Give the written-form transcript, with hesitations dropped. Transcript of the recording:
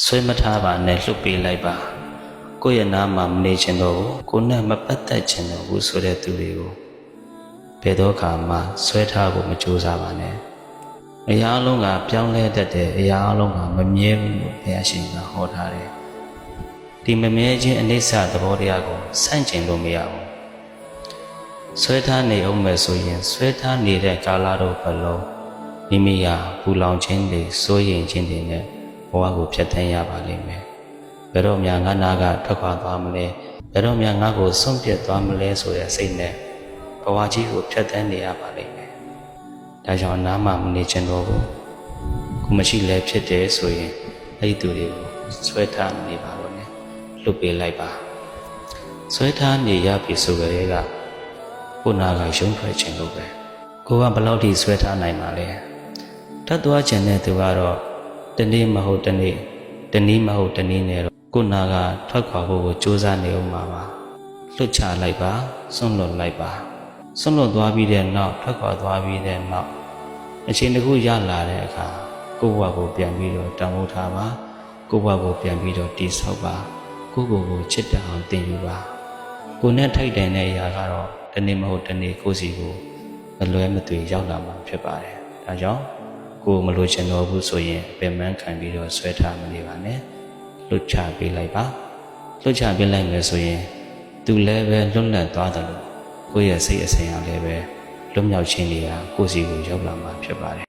ဆွဲမထားပါနဲ့လှုပ်ပေးလိုက်ပါကိုယ့်ရဲ့နားမှာမနေချင်တော့ဘူးကိုယ်နဲ့မပတ်သက်ချင်တော့ဘူးဆိုတဲ့သူတွေကိုဘယ်တော့မှဆွဲထားဖို့မကြိုးစားပါနဲ့အရာအလုံးကပြောင်းလဲတတ်တယ်အရာအလုံးကမမြဲဘူးလို့ဘုရားရှင်ကဟောထားတယ်ဒီမမြဲခြင်းအနိစ္စသဘောတရားကိုဆန့်ကျင်လို့မရဘူးဆွဲထားနေအောင်မယ်ဆိုရင်ဆွဲထားနေတဲ့ကာလတော့ဘလုံးမိမိဟာပူလောင်ခြင်းတွေစိုးရိမ်ခြင်းတွေနဲ့ဘဝကိုဖျက်ဆီးရပါလိမ့်မယ်ဘယ်တော့မှငါနာကထွက်ခွာသွားမလဲဘယ်တော့မှငါကိုဆုံးပြတ်သွားမလဲဆိုတဲ့စိတ်နဲ့ဘဝကြီးကိုဖျက်ဆီးနေရပါလိမ့်မယ်ဒါကြောင့်အနားမှာမနေချင်တော့ဘူးကိုမရှိလဲဖြစ်တယ်ဆိုရင်အဲ့ဒီသူတွေကိုဆွဲထားနေပါတော့နဲ့လွတ်ပေးလိုက်ပါဆွဲထားနေရပြီဆိုကြတဲ့ကကိုနာကရုံးထွက်ခြင်းလို့ပဲကိုကဘယ်လောက်ထိဆွဲထားနိုင်မှာလဲတတ်သွားခြင်းတဲ့သူကတော့တနေ့မဟုတ်တနေ့တနည်းမဟုတ်တနည်းနဲ့တော့ကိုနာကထွက်ခွာဖို့ကိုစူးစမ်းနေအောင်ပါလွတ်ချလိုက်ပါစွန့်လွတ်လိုက်ပါစွန့်လွတ်သွားပြီးတဲ့နောက်ထွက်ခွာသွားပြီးတဲ့နောက်အချိန်တစ်ခုရလာတဲ့အခါကိုယ့်ဘဝကိုပြန်ပြီးတော့တန်ဖိုးထားပါကိုယ့်ဘဝကိုပြန်ပြီးတော့တည်ဆောက်ပါကိုယ့်ကိုယ်ကိုချစ်တတ်အောင်သင်ယူပါကိုယ်နဲ့ထိုက်တန်တဲ့အရာကတော့တနေ့မဟုတ်တနေ့ကိုယ်စီကိုမလွဲမသွေရောက်လာမှာဖြစ်ပါတယ်ဒါကြောင့်ကိုယ်မလိုချင်တော့ဘူးဆိုရင်ပင်ပန်းခံပြီးတော့ဆွဲထားမနေပါနဲ့လွတ်ချပေးလိုက်ပါလွတ်ချပေးလိုက်မယ်ဆိုရင်သူလည်းပဲလွတ်လပ်သွားတယ်လို့ကိုယ့်ရဲ့စိတ်အစဉ်အရလည်းပဲလွတ်မြောက်ခြင်းတွေကကိုယ်စီကိုရောက်လာမှာဖြစ်ပါတယ်